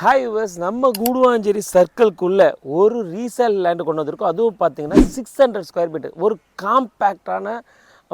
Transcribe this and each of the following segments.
Hi viewers, நம்ம கூடுவாஞ்சேரி சர்க்கிள்குள்ளே ஒரு resale land கொண்டு வந்திருக்கோம். அதுவும் பார்த்தீங்கன்னா 600 ஸ்கொயர் ஃபீட்டு ஒரு காம்பேக்டான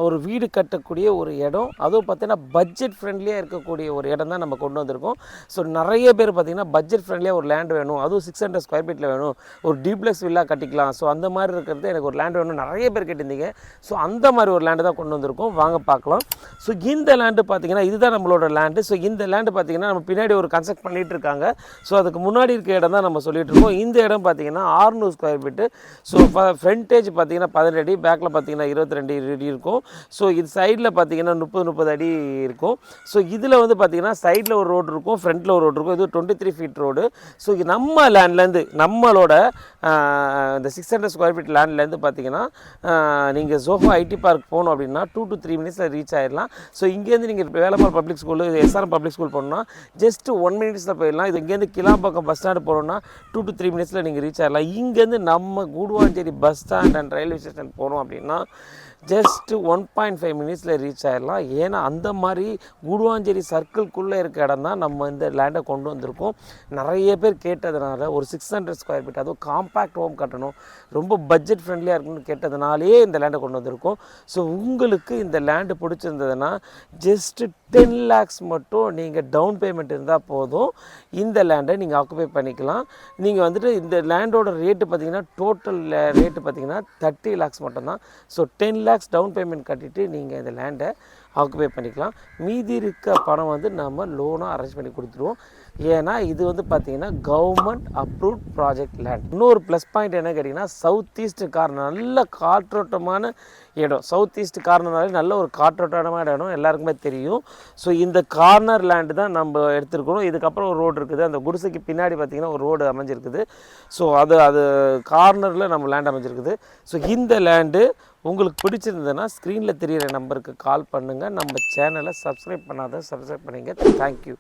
ஒரு வீடு கட்டக்கூடிய ஒரு இடம். அதுவும் பார்த்தீங்கன்னா பட்ஜெட் ஃப்ரெண்ட்லியாக இருக்கக்கூடிய ஒரு இடம் தான் நம்ம கொண்டு வந்திருக்கோம். ஸோ நிறைய பேர் பார்த்தீங்கன்னா பட்ஜெட் ஃப்ரெண்ட்லியாக ஒரு லேண்ட் வேணும், அதுவும் 600 ஸ்கொயர் ஃபீட்டில் வேணும், ஒரு டிப்ளெக்ஸ் வில்லா கட்டிக்கலாம். ஸோ அந்த மாதிரி இருக்கிறது எனக்கு ஒரு லேண்ட் வேணும் நிறைய பேர் கேட்டிருந்தீங்க. ஸோ அந்த மாதிரி ஒரு லேண்டு தான் கொண்டு வந்திருக்கோம், வாங்க பார்க்கலாம். ஸோ இந்த லேண்டு பார்த்தீங்கன்னா இதுதான் நம்மளோட லேண்டு. ஸோ இந்த லேண்டு பார்த்தீங்கன்னா நம்ம பின்னாடி ஒரு கன்ஸ்ட்ரக்ட் பண்ணிகிட்டு இருக்காங்க. ஸோ அதுக்கு முன்னாடி இருக்க இடம் தான் நம்ம சொல்லிட்டு இருக்கோம். இந்த இடம் பார்த்தீங்கன்னா 600 ஸ்கொயர் ஃபீட்டு. ஸோ ஃப்ரண்டேஜ் பார்த்தீங்கன்னா 17 அடி, பேக்கில் பார்த்தீங்கன்னா 22 அடி இருக்கும். ஸோ இது சைடில் பார்த்தீங்கன்னா 30 அடி இருக்கும். ஸோ இதில் வந்து பார்த்தீங்கன்னா சைடில் ஒரு ரோடு இருக்கும், ஃப்ரண்ட்டில் ஒரு ரோடு இருக்கும். இது 23 ஃபீட் ரோடு. ஸோ இது நம்ம லேண்ட்லேருந்து நம்மளோட இந்த 600 ஸ்கொயர் ஃபீட் லேண்ட்லேருந்து பார்த்தீங்கன்னா நீங்கள் ஜோஹோ ஐடி பார்க் போகணும் அப்படின்னா 2 to 3 மினிட்ஸில் ரீச் ஆகிடலாம். ஸோ இங்கேருந்து நீங்கள் Velammal public school, SRM public school போகணுன்னா ஜஸ்ட் 1 மினிட்ஸில் போயிடலாம். இது இங்கேருந்து கிளாம்பாக்கம் பஸ் ஸ்டாண்டு போகணுன்னா 2 to 3 மினிட்ஸில் நீங்கள் ரீச் ஆகிடலாம். இங்கேருந்து நம்ம Guduvanchery bus stand and railway station போகணும் அப்படின்னா ஜஸ்ட் 1.5 மினிட்ஸில் ரீச் ஆகிடலாம். ஏன்னா அந்த மாதிரி கூடுவாஞ்சேரி சர்க்கிள்குள்ளே இருக்க இடம் தான் நம்ம இந்த லேண்டை கொண்டு வந்திருக்கோம். நிறைய பேர் கேட்டதுனால ஒரு 600 ஸ்கொயர் ஃபீட் அதுவும் காம்பேக்ட் ஹோம் கட்டணும், ரொம்ப பட்ஜெட் ஃப்ரெண்ட்லியாக இருக்கணும்னு கேட்டதுனாலே இந்த லேண்டை கொண்டு வந்திருக்கோம். ஸோ உங்களுக்கு இந்த லேண்டு பிடிச்சிருந்ததுன்னா ஜஸ்ட்டு 10 lakhs மட்டும் நீங்கள் டவுன் பேமெண்ட் இருந்தால் போதும், இந்த லேண்டை நீங்கள் ஆக்குபை பண்ணிக்கலாம். நீங்கள் வந்துட்டு இந்த லேண்டோட ரேட்டு பார்த்தீங்கன்னா டோட்டல் ரேட்டு பார்த்தீங்கன்னா 30 lakhs மட்டும்தான். ஸோ 10 lakhs டவுன் பேமெண்ட் கட்டிட்டு நீங்கள் இந்த லேண்டை ஆக்குபை பண்ணிக்கலாம். மீதி இருக்க பணம் வந்து நம்ம லோனாக அரேஞ்ச் பண்ணி கொடுத்துருவோம். ஏன்னா இது வந்து பார்த்திங்கன்னா கவர்மெண்ட் அப்ரூவ்ட் ப்ராஜெக்ட் லேண்ட். இன்னொரு ப்ளஸ் பாயிண்ட் என்ன கேட்டிங்கன்னா சவுத் ஈஸ்ட் கார்னர், நல்ல காற்றோட்டமான இடம். சவுத் ஈஸ்ட் கார்னர்னாலே நல்ல ஒரு காற்றோட்டமான இடம் எல்லாருக்குமே தெரியும். ஸோ இந்த கார்னர் லேண்டு தான் நம்ம எடுத்துருக்கணும். இதுக்கப்புறம் ஒரு ரோடு இருக்குது, அந்த குடிசைக்கு பின்னாடி பார்த்திங்கன்னா ஒரு ரோடு அமைஞ்சிருக்குது. ஸோ அது கார்னரில் நம்ம லேண்ட் அமைஞ்சிருக்குது. ஸோ இந்த லேண்டு உங்களுக்கு பிடிச்சிருந்ததுன்னா ஸ்க்ரீனில் தெரிகிற நம்பருக்கு கால் பண்ணுங்கள். நம்ம சேனலை சப்ஸ்கிரைப் பண்ணாத சப்ஸ்கிரைப் பண்ணிங்க. தேங்க்யூ.